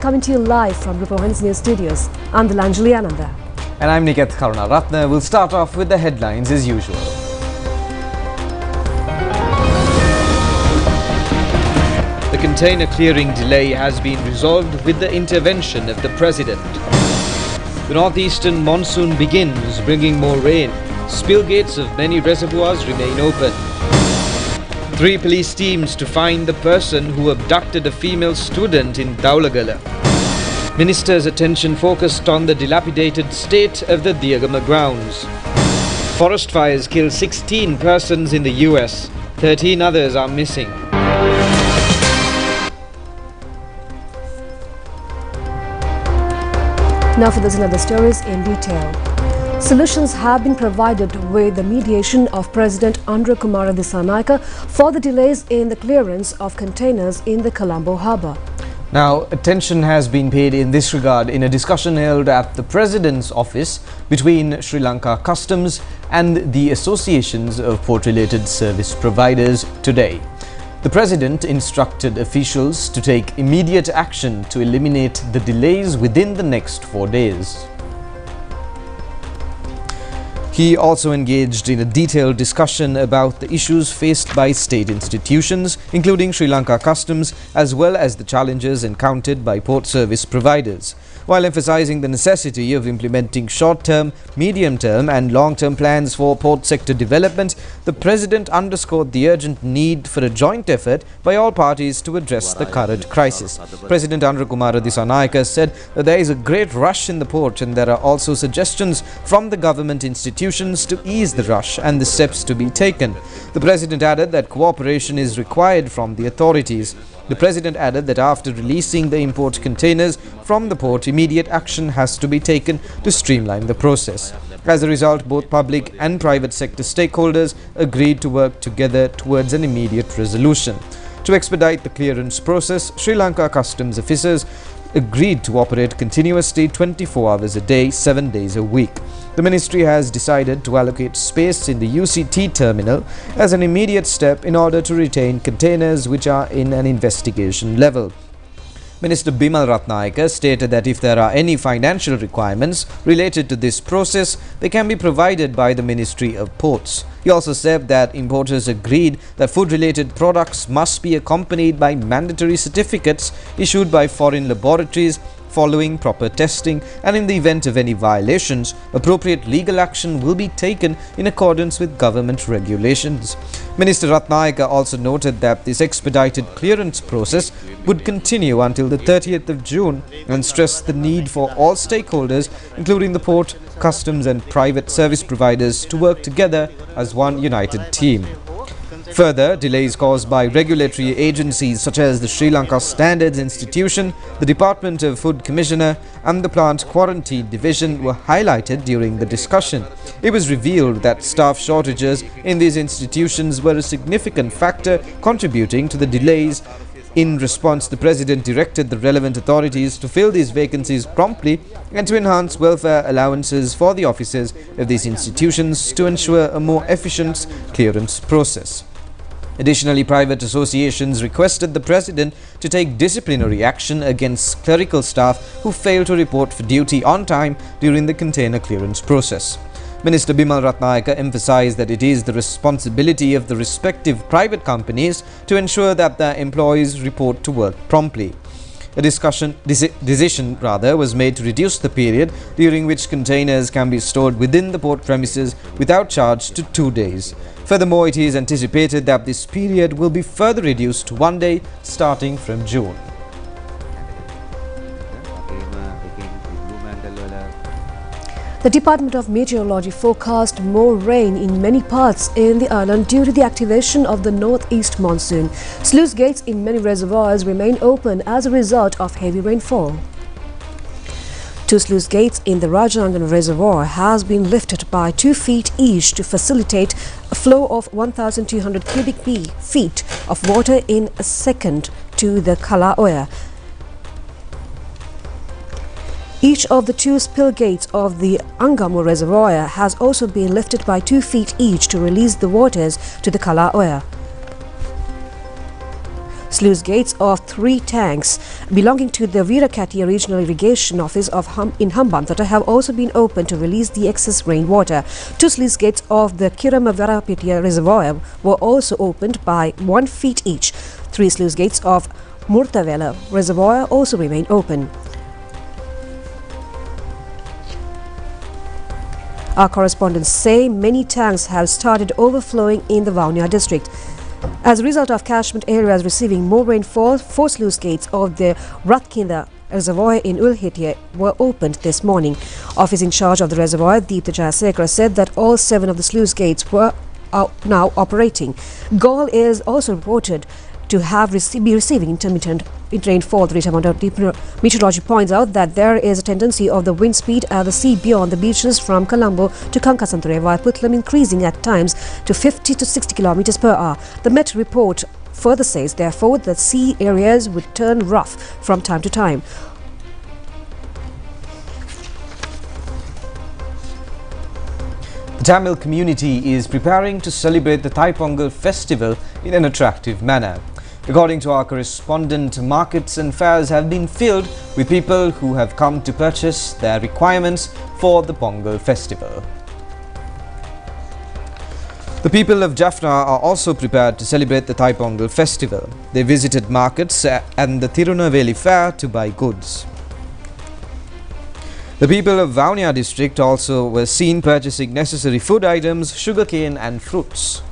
Coming to you live from Rupavahini's News Studios. I'm Dilanjali Ananda. And I'm Niket Karunaratne. We'll start off with the headlines as usual. The container clearing delay has been resolved with the intervention of the President. The northeastern monsoon begins, bringing more rain. Spill gates of many reservoirs remain open. 3 police teams to find the person who abducted a female student in Daulagala. Minister's attention focused on the dilapidated state of the Diagama grounds. Forest fires kill 16 persons in the US. 13 others are missing. Now for this and other stories in detail. Solutions have been provided with the mediation of President Andhra Kumara Dissanayake for the delays in the clearance of containers in the Colombo harbour. Now, attention has been paid in this regard in a discussion held at the President's office between Sri Lanka Customs and the associations of port-related service providers today. The President instructed officials to take immediate action to eliminate the delays within the next 4 days. He also engaged in a detailed discussion about the issues faced by state institutions, including Sri Lanka Customs, as well as the challenges encountered by port service providers. While emphasizing the necessity of implementing short-term, medium-term and long-term plans for port sector development, the President underscored the urgent need for a joint effort by all parties to address the current crisis. President Andhra Kumara Dissanayake said that there is a great rush in the port and there are also suggestions from the government institutions to ease the rush and the steps to be taken. The President added that cooperation is required from the authorities. The President added that after releasing the import containers from the port, immediate action has to be taken to streamline the process. As a result, both public and private sector stakeholders agreed to work together towards an immediate resolution. To expedite the clearance process, Sri Lanka Customs officers agreed to operate continuously 24 hours a day, 7 days a week. The ministry has decided to allocate space in the UCT terminal as an immediate step in order to retain containers which are in an investigation level. Minister Bimal Ratnayake stated that if there are any financial requirements related to this process, they can be provided by the Ministry of Ports. He also said that importers agreed that food-related products must be accompanied by mandatory certificates issued by foreign laboratories following proper testing, and in the event of any violations, appropriate legal action will be taken in accordance with government regulations. Minister Ratnayake also noted that this expedited clearance process would continue until the 30th of June and stressed the need for all stakeholders, including the port, customs and private service providers, to work together as one united team. Further, delays caused by regulatory agencies such as the Sri Lanka Standards Institution, the Department of Food Commissioner and the Plant Quarantine Division were highlighted during the discussion. It was revealed that staff shortages in these institutions were a significant factor contributing to the delays. In response, the President directed the relevant authorities to fill these vacancies promptly and to enhance welfare allowances for the officers of these institutions to ensure a more efficient clearance process. Additionally, private associations requested the President to take disciplinary action against clerical staff who failed to report for duty on time during the container clearance process. Minister Bimal Ratnayake emphasized that it is the responsibility of the respective private companies to ensure that their employees report to work promptly. A decision was made to reduce the period during which containers can be stored within the port premises without charge to 2 days. Furthermore, it is anticipated that this period will be further reduced to 1 day starting from June. The Department of Meteorology forecast more rain in many parts in the island due to the activation of the northeast monsoon. Sluice gates in many reservoirs remain open as a result of heavy rainfall. 2 sluice gates in the Rajangan Reservoir has been lifted by 2 feet each to facilitate a flow of 1,200 cubic feet of water in a second to the Kalaoya. Each of the 2 spill gates of the Angamo Reservoir has also been lifted by 2 feet each to release the waters to the Kalaoya. sluice gates of 3 tanks belonging to the Veerakatiya Regional Irrigation Office in Hambantota have also been opened to release the excess rainwater. 2 sluice gates of the Kiramavarapitia Reservoir were also opened by 1 feet each. 3 sluice gates of Murtavela Reservoir also remain open. Our correspondents say many tanks have started overflowing in the Vaunia district. As a result of catchment areas receiving more rainfall, 4 sluice gates of the Ratkinda Reservoir in Ulhitia were opened this morning. Officer in charge of the reservoir, Deepta Jayasekara, said that all 7 of the sluice gates were now operating. Gaul is also reported to be receiving intermittent rainfall. The Rita Meteorology points out that there is a tendency of the wind speed at the sea beyond the beaches from Colombo to Kankasantore via Putlam increasing at times to 50 to 60 kilometers per hour. The Met report further says, therefore, that sea areas would turn rough from time to time. The Tamil community is preparing to celebrate the Thai Pongal festival in an attractive manner. According to our correspondent, markets and fairs have been filled with people who have come to purchase their requirements for the Pongal festival. The people of Jaffna are also prepared to celebrate the Thai Pongal festival. They visited markets and the Tirunelveli fair to buy goods. The people of Vaunia district also were seen purchasing necessary food items, sugarcane and fruits.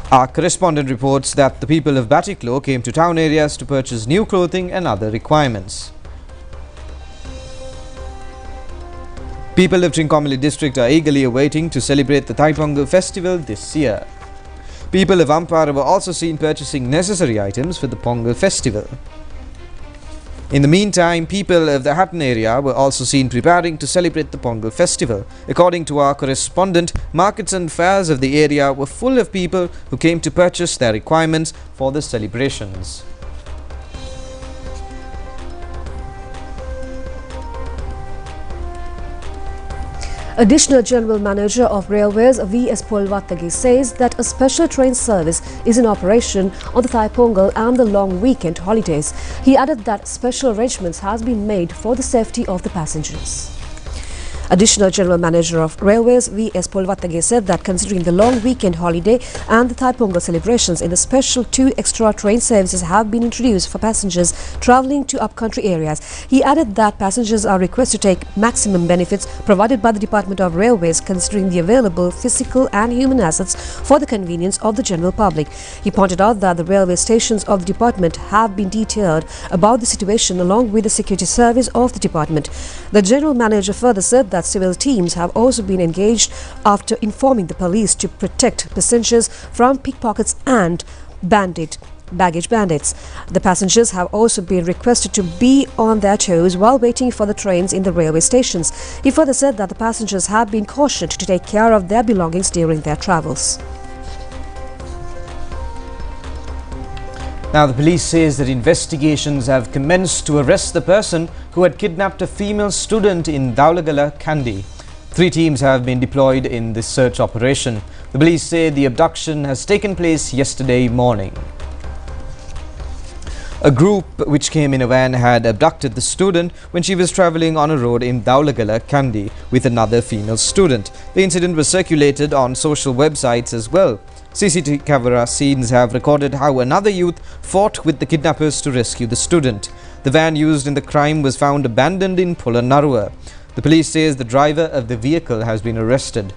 Our correspondent reports that the people of Batiklo came to town areas to purchase new clothing and other requirements. People of Trincomalee district are eagerly awaiting to celebrate the Thai Pongal festival this year. People of Ampara were also seen purchasing necessary items for the Pongal festival. In the meantime, people of the Hatton area were also seen preparing to celebrate the Pongal festival. According to our correspondent, markets and fairs of the area were full of people who came to purchase their requirements for the celebrations. Additional General Manager of Railways V.S. Polvattagi says that a special train service is in operation on the Thai Pongal and the long weekend holidays. He added that special arrangements has been made for the safety of the passengers. Additional General Manager of Railways V.S. Polvattagi said that considering the long weekend holiday and the Thai Pongal celebrations, in the special 2 extra train services have been introduced for passengers travelling to upcountry areas. He added that passengers are requested to take maximum benefits provided by the Department of Railways considering the available physical and human assets for the convenience of the general public. He pointed out that the railway stations of the department have been detailed about the situation along with the security service of the department. The General Manager further said that civil teams have also been engaged after informing the police to protect passengers from pickpockets and baggage bandits. The passengers have also been requested to be on their toes while waiting for the trains in the railway stations. He further said that the passengers have been cautioned to take care of their belongings during their travels. Now, the police says that investigations have commenced to arrest the person who had kidnapped a female student in Daulagala, Kandy. 3 teams have been deployed in this search operation. The police say the abduction has taken place yesterday morning. A group which came in a van had abducted the student when she was travelling on a road in Daulagala, Kandy with another female student. The incident was circulated on social websites as well. CCTV camera scenes have recorded how another youth fought with the kidnappers to rescue the student. The van used in the crime was found abandoned in Polonnaruwa. The police says the driver of the vehicle has been arrested.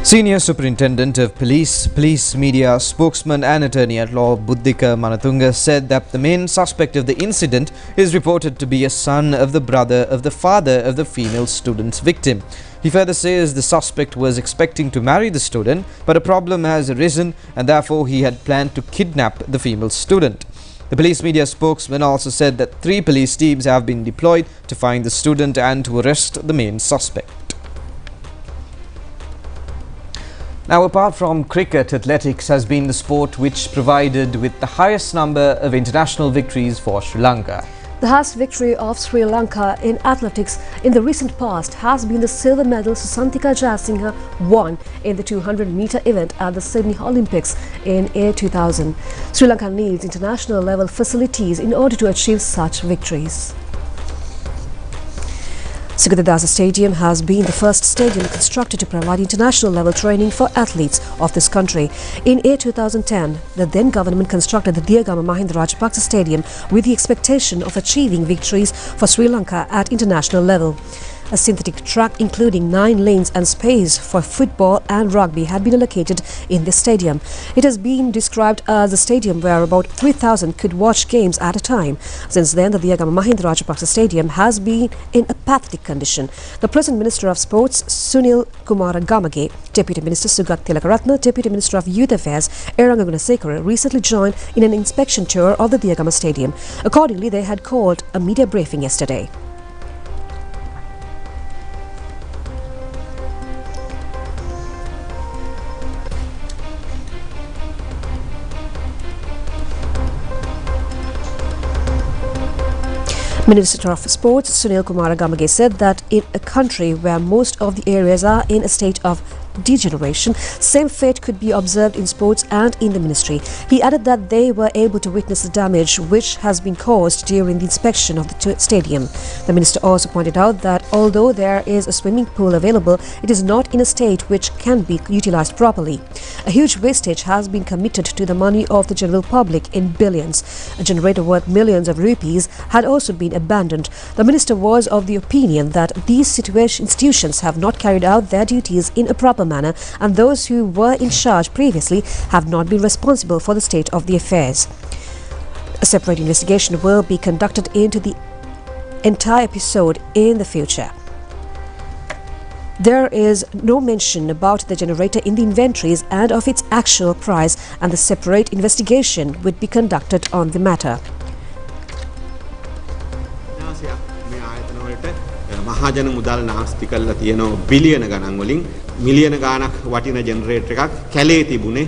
Senior Superintendent of Police Media spokesman and attorney-at-law Buddhika Manatunga said that the main suspect of the incident is reported to be a son of the brother of the father of the female student's victim. He further says the suspect was expecting to marry the student, but a problem has arisen and therefore he had planned to kidnap the female student. The police media spokesman also said that 3 police teams have been deployed to find the student and to arrest the main suspect. Now, apart from cricket, athletics has been the sport which provided with the highest number of international victories for Sri Lanka. The highest victory of Sri Lanka in athletics in the recent past has been the silver medal Susantika Jayasinghe won in the 200-meter event at the Sydney Olympics in year 2000. Sri Lanka needs international level facilities in order to achieve such victories. Sugatadasa Stadium has been the first stadium constructed to provide international level training for athletes of this country. In year 2010, the then government constructed the Diyagama Mahinda Rajapaksa Stadium with the expectation of achieving victories for Sri Lanka at international level. A synthetic track including 9 lanes and space for football and rugby had been allocated in this stadium. It has been described as a stadium where about 3,000 could watch games at a time. Since then, the Diyagama Mahinda Rajapaksa Stadium has been in a pathetic condition. The present Minister of Sports, Sunil Kumar Gamage, Deputy Minister Sugat Tilakaratne, Deputy Minister of Youth Affairs, Eranga Gunasekara, recently joined in an inspection tour of the Diyagama Stadium. Accordingly, they had called a media briefing yesterday. Minister of Sports Sunil Kumar Gamage said that in a country where most of the areas are in a state of degeneration, same fate could be observed in sports and in the ministry. He added that they were able to witness the damage which has been caused during the inspection of the stadium. The minister also pointed out that although there is a swimming pool available, it is not in a state which can be utilized properly. A huge wastage has been committed to the money of the general public in billions. A generator worth millions of rupees had also been abandoned. The minister was of the opinion that these institutions have not carried out their duties in a proper manner, and those who were in charge previously have not been responsible for the state of the affairs. A separate investigation will be conducted into the entire episode in the future. There is no mention about the generator in the inventories and of its actual price, and the separate investigation would be conducted on the matter. මහජන මුදල් නාස්ති කරලා තියෙනවා බිලියන ගණන් වලින් මිලියන ගාණක් වටින ජෙනරේටර් එකක් කැලේ තිබුණේ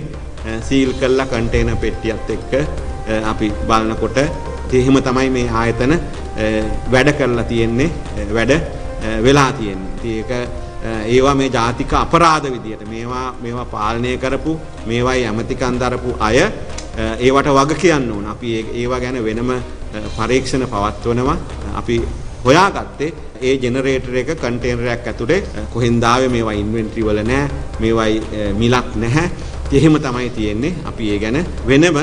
සීල් කරලා කන්ටේනර් පෙට්ටියත් එක්ක අපි බලනකොට එහෙම තමයි මේ ආයතන වැඩ කරලා තියෙන්නේ වැඩ වෙලා තියෙන්නේ. ඒක ඒවා මේ ජාතික අපරාධ විදියට මේවා පාලනය කරපු මේවායි ඇමතිකම් දරපු අය ඒවට වග කියන්න ඕන. අපි ඒවා ගැන වෙනම පරීක්ෂණ පවත්වනවා. අපි හොයාගත්තේ ඒ ජෙනරේටර් එක කන්ටේනර් එකක් ඇතුලේ කොහෙන්ද ආවේ මේවා ඉන්වෙන්ටරි වල නැහැ මේවයි මිලක් නැහැ. එහෙම තමයි තියෙන්නේ. අපි ඒ ගැන වෙනම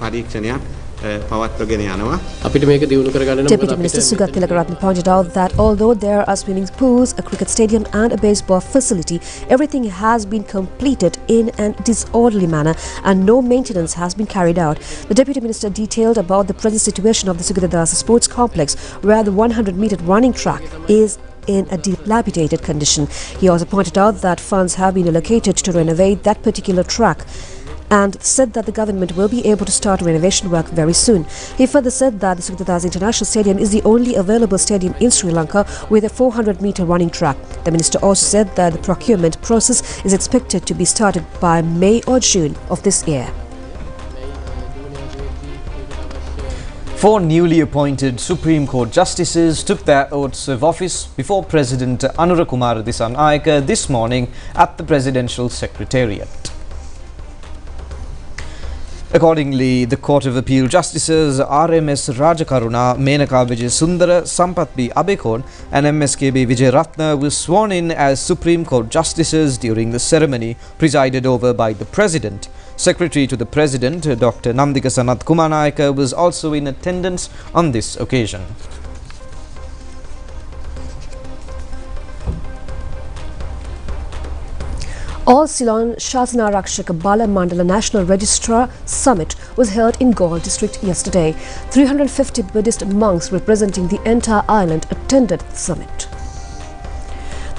පරීක්ෂණයක් පවත්වගෙන යනවා. අපිට මේක දියුණු කරගන්න නම් Deputy Minister Sugat Tilakaratne pointed out that although there are swimming pools, a cricket stadium and a baseball facility, everything has been completed in an disorderly manner and no maintenance has been carried out. The Deputy Minister detailed about the present situation of the Sugatadasa Sports Complex, where the 100-meter running track is in a dilapidated condition. He also pointed out that funds have been allocated to renovate that particular track, and said that the government will be able to start renovation work very soon. He further said that the Sugatadasa International Stadium is the only available stadium in Sri Lanka with a 400-meter running track. The minister also said that the procurement process is expected to be started by May or June of this year. 4 newly appointed Supreme Court justices took their oaths of office before President Anura Kumara Dissanayake this morning at the Presidential Secretariat. Accordingly, the Court of Appeal Justices RMS Rajakaruna, Menaka Vijay Sundara, Sampath B. Abekon and MSKB Vijay Ratna were sworn in as Supreme Court Justices during the ceremony presided over by the President. Secretary to the President, Dr. Nandika Sanath Kumanayaka, was also in attendance on this occasion. All Ceylon Shasanarakshaka Bala Mandala National Registrar Summit was held in Galle district yesterday. 350 Buddhist monks representing the entire island attended the summit.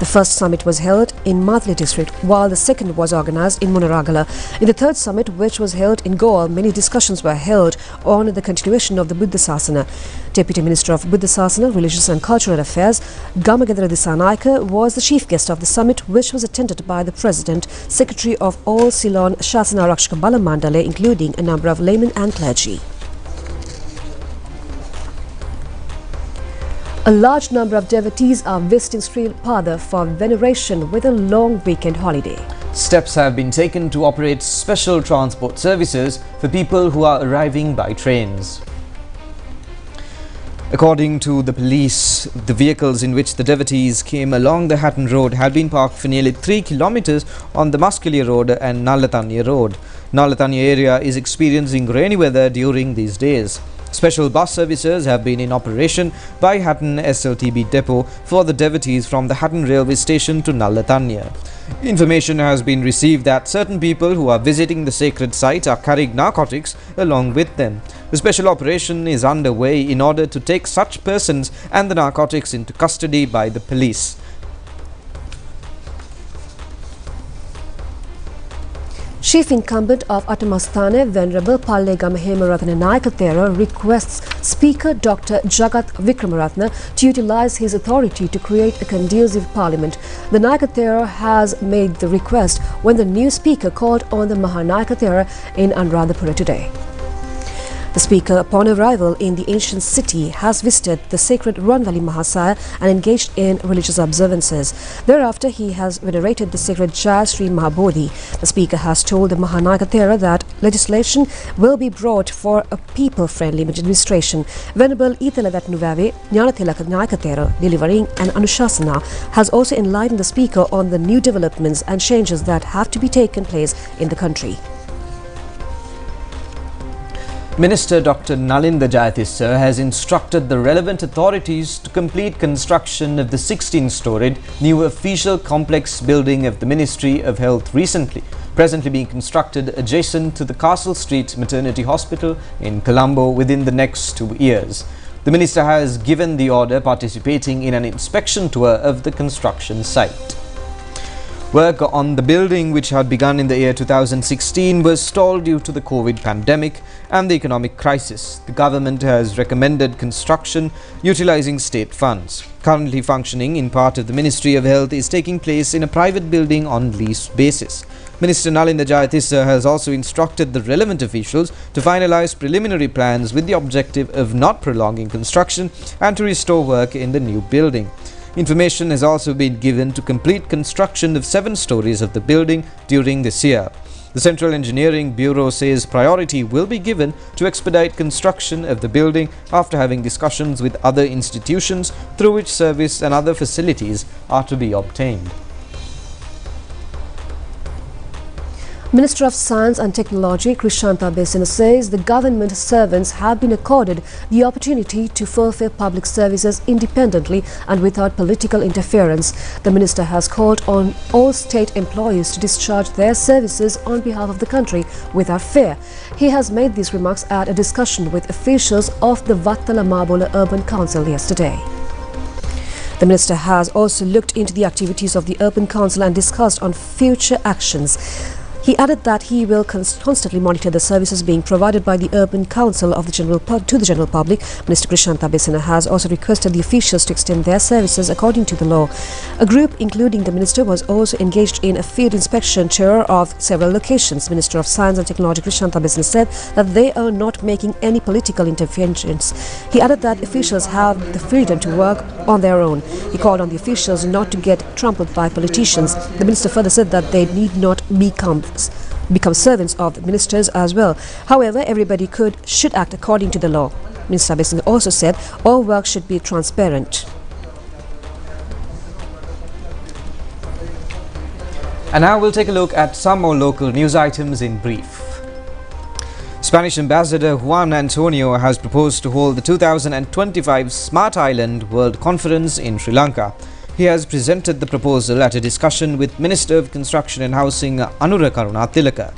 The first summit was held in Mathli district, while the second was organized in Munaragala. In the third summit, which was held in Galle, many discussions were held on the continuation of the Buddha Sasana. Deputy Minister of Buddha Sasana, Religious and Cultural Affairs, Gamagendra Dissanayake, was the chief guest of the summit, which was attended by the President, Secretary of all Ceylon Shasanarakshaka Bala Mandale, including a number of laymen and clergy. A large number of devotees are visiting Sri Pada for veneration with a long weekend holiday. Steps have been taken to operate special transport services for people who are arriving by trains. According to the police, the vehicles in which the devotees came along the Hatton Road had been parked for nearly 3 kilometers on the Muskelia Road and Nalatanya Road. Nalatanya area is experiencing rainy weather during these days. Special bus services have been in operation by Hatton SLTB depot for the devotees from the Hatton railway station to Nalatanya. Information has been received that certain people who are visiting the sacred site are carrying narcotics along with them. The special operation is underway in order to take such persons and the narcotics into custody by the police. Chief incumbent of Atamasthane, Venerable Pallegama Hemaratna Nayakathera, requests Speaker Dr. Jagat Vikramaratne to utilize his authority to create a conducive parliament. The Nayakathera has made the request when the new speaker called on the Mahanayakathera in Anuradhapura today. The speaker, upon arrival in the ancient city, has visited the sacred Ranvali Mahasaya and engaged in religious observances. Thereafter, he has venerated the sacred Jaya Sri Mahabodhi. The speaker has told the Mahanayakathera that legislation will be brought for a people-friendly administration. Venerable Ithalavat Nuvave, Nyanathilaka Nayakathera, delivering an Anushasana, has also enlightened the speaker on the new developments and changes that have to be taken place in the country. Minister Dr. Nalinda Jayatissa has instructed the relevant authorities to complete construction of the 16-storied new official complex building of the Ministry of Health presently being constructed adjacent to the Castle Street Maternity Hospital in Colombo within the next 2 years. The minister has given the order participating in an inspection tour of the construction site. Work on the building, which had begun in the year 2016, was stalled due to the COVID pandemic and the economic crisis. The government has recommended construction utilizing state funds. Currently functioning in part of the Ministry of Health is taking place in a private building on lease basis. Minister Nalinda Jayatissa has also instructed the relevant officials to finalize preliminary plans with the objective of not prolonging construction and to restore work in the new building. Information has also been given to complete construction of 7 stories of the building during this year. The Central Engineering Bureau says priority will be given to expedite construction of the building after having discussions with other institutions through which service and other facilities are to be obtained. Minister of Science and Technology Krishanta Besina says the government servants have been accorded the opportunity to fulfill public services independently and without political interference. The minister has called on all state employees to discharge their services on behalf of the country without fear. He has made these remarks at a discussion with officials of the Vattala Mabola Urban Council yesterday. The minister has also looked into the activities of the Urban Council and discussed on future actions. He added that he will constantly monitor the services being provided by the Urban Council of the to the general public. Minister Krishanta Besina has also requested the officials to extend their services according to the law. A group, including the minister, was also engaged in a field inspection tour of several locations. Minister of Science and Technology Krishanta Besina said that they are not making any political interventions. He added that officials have the freedom to work on their own. He called on the officials not to get trampled by politicians. The minister further said that they need not become servants of the ministers as well. However, everybody should act according to the law. Minister Besina also said all work should be transparent. And now we'll take a look at some more local news items in brief. Spanish Ambassador Juan Antonio has proposed to hold the 2025 Smart Island World Conference in Sri Lanka. He has presented the proposal at a discussion with Minister of Construction and Housing Anura Karunatilaka.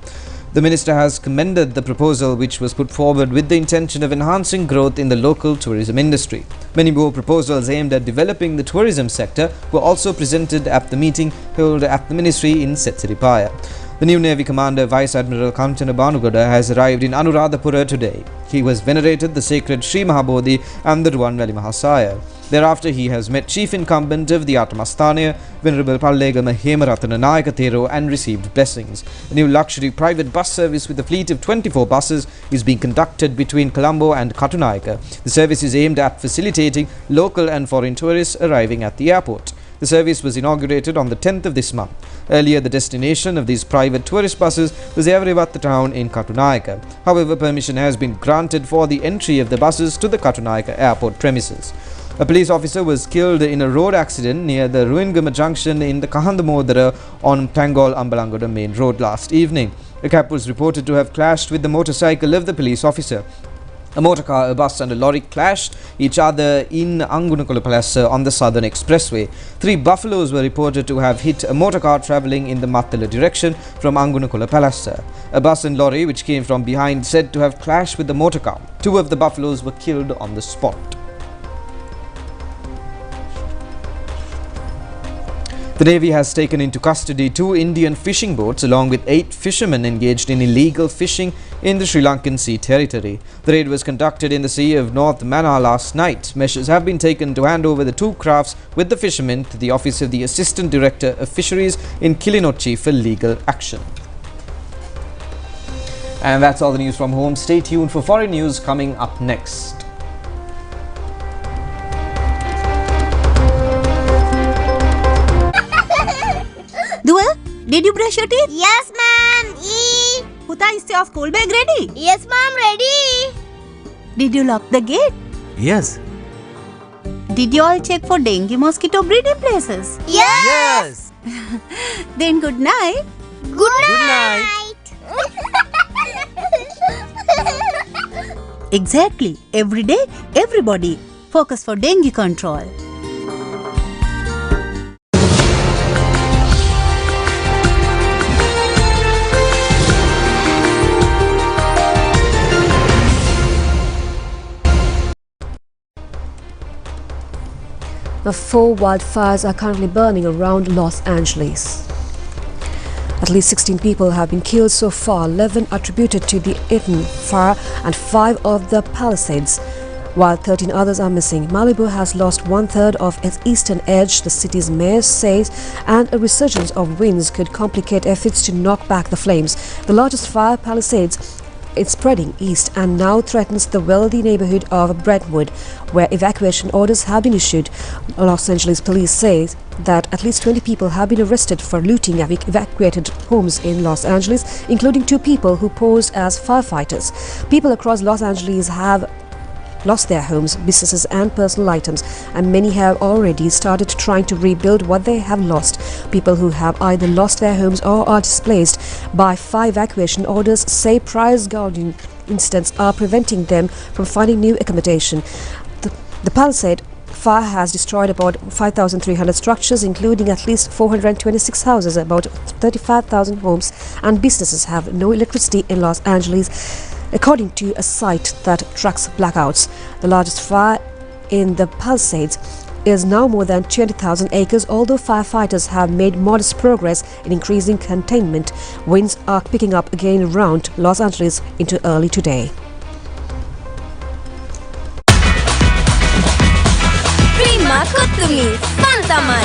The minister has commended the proposal, which was put forward with the intention of enhancing growth in the local tourism industry. Many more proposals aimed at developing the tourism sector were also presented at the meeting held at the ministry in Setsiripaya. The new Navy Commander Vice Admiral Kantana Banugoda has arrived in Anuradhapura today. He was venerated the sacred Sri Mahabodhi and the Ruwan Valley Mahasaya. Thereafter, he has met Chief Incumbent of the Atmasthanaya, Venerable Pallegama Hemaratana Nayakathero, and received blessings. A new luxury private bus service with a fleet of 24 buses is being conducted between Colombo and Katunayaka. The service is aimed at facilitating local and foreign tourists arriving at the airport. The service was inaugurated on the 10th of this month. Earlier, the destination of these private tourist buses was Evarivatta town in Katunayaka. However, permission has been granted for the entry of the buses to the Katunayaka airport premises. A police officer was killed in a road accident near the Ruingama junction in the Kahandamodara on Pongal Ambalangoda main road last evening. A cab was reported to have clashed with the motorcycle of the police officer. A motor car, a bus and a lorry clashed each other in Angunakula Palassa on the southern expressway. 3 buffaloes were reported to have hit a motor car travelling in the Mattala direction from Angunakula Palassa. A bus and lorry which came from behind said to have clashed with the motor car. 2 of the buffaloes were killed on the spot. The Navy has taken into custody 2 Indian fishing boats along with 8 fishermen engaged in illegal fishing in the Sri Lankan Sea territory. The raid was conducted in the Sea of North Mannar last night. Measures have been taken to hand over the 2 crafts with the fishermen to the Office of the Assistant Director of Fisheries in Kilinochchi for legal action. And that's all the news from home. Stay tuned for foreign news coming up next. Dua, did you brush your teeth? Yes, ma'am. Puta, is your school bag ready? Yes, ma'am. Ready. Did you lock the gate? Yes. Did you all check for dengue mosquito breeding places? Yes. Then good night. Good night. Exactly. Every day, everybody. Focus for dengue control. The 4 wildfires are currently burning around Los Angeles. At least 16 people have been killed so far, 11 attributed to the Eden fire and 5 of the Palisades, while 13 others are missing. Malibu has lost 1/3 of its eastern edge, the city's mayor says, and a resurgence of winds could complicate efforts to knock back the flames. The largest fire, Palisades, is spreading east and now threatens the wealthy neighborhood of Brentwood, where evacuation orders have been issued. Los Angeles police say that at least 20 people have been arrested for looting evacuated homes in Los Angeles, including 2 people who posed as firefighters. People across Los Angeles have lost their homes, businesses and personal items, and many have already started trying to rebuild what they have lost. People who have either lost their homes or are displaced by 5 evacuation orders say price gouging incidents are preventing them from finding new accommodation. The Palisade fire has destroyed about 5,300 structures, including at least 426 houses. About 35,000 homes and businesses have no electricity in Los Angeles, according to a site that tracks blackouts. The largest fire in the Palisades is now more than 20,000 acres, although firefighters have made modest progress in increasing containment. Winds are picking up again around Los Angeles into early today. Prima Kutumi. Fantamai.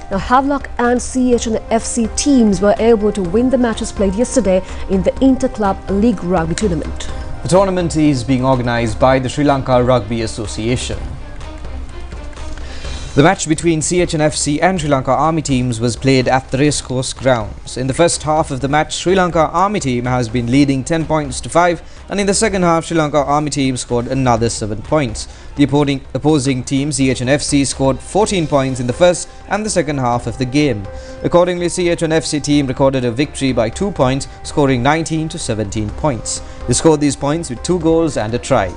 Now, Havelock and ChannelFC teams were able to win the matches played yesterday in the Inter-Club League Rugby tournament. The tournament is being organised by the Sri Lanka Rugby Association. The match between ChannelFC and Sri Lanka Army teams was played at the racecourse grounds. In the first half of the match, Sri Lanka Army team has been leading 10 points to 5, and in the second half, Sri Lanka Army team scored another 7 points. The opposing team, ChannelFC, scored 14 points in the first and the second half of the game. Accordingly, ChannelFC team recorded a victory by 2 points, scoring 19 to 17 points. They scored these points with 2 goals and a try.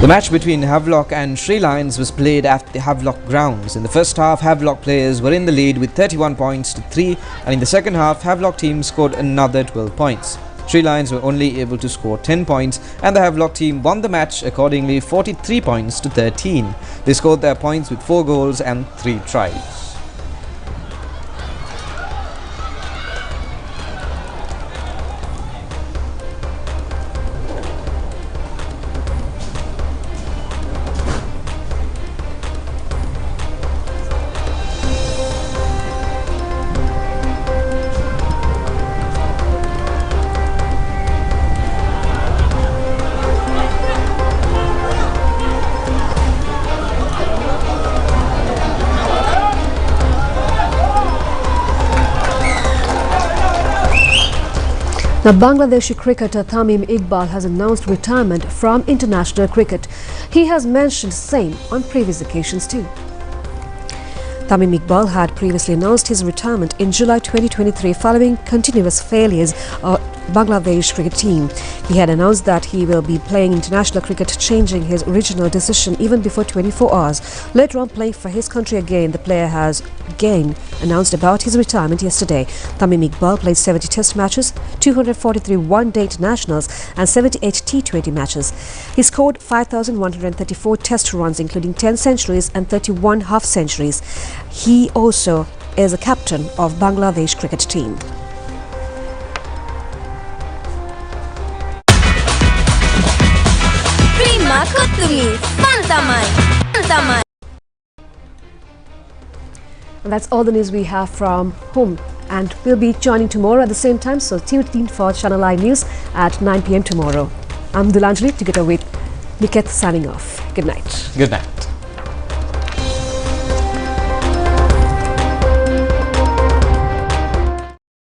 The match between Havelock and Sri Lions was played at the Havelock grounds. In the first half, Havelock players were in the lead with 31 points to 3, and in the second half, Havelock team scored another 12 points. Sri Lions were only able to score 10 points, and the Havelock team won the match accordingly 43 points to 13. They scored their points with 4 goals and 3 tries. Now, Bangladeshi cricketer Tamim Iqbal has announced retirement from international cricket. He has mentioned same on previous occasions too. Tamim Iqbal had previously announced his retirement in July 2023 following continuous failures of Bangladesh cricket team. He had announced that he will be playing international cricket, changing his original decision even before 24 hours. Later on, playing for his country again, the player has again announced about his retirement yesterday. Tamim Iqbal played 70 test matches, 243 one-day internationals and 78 T20 matches. He scored 5,134 test runs, including 10 centuries and 31 half-centuries. He also is a captain of Bangladesh cricket team. And that's all the news we have from home, and we'll be joining tomorrow at the same time, so tune in for ChannelEye News at 9 p.m. tomorrow. I'm Dulanjali, together with Niket, signing off. Good night. Good night.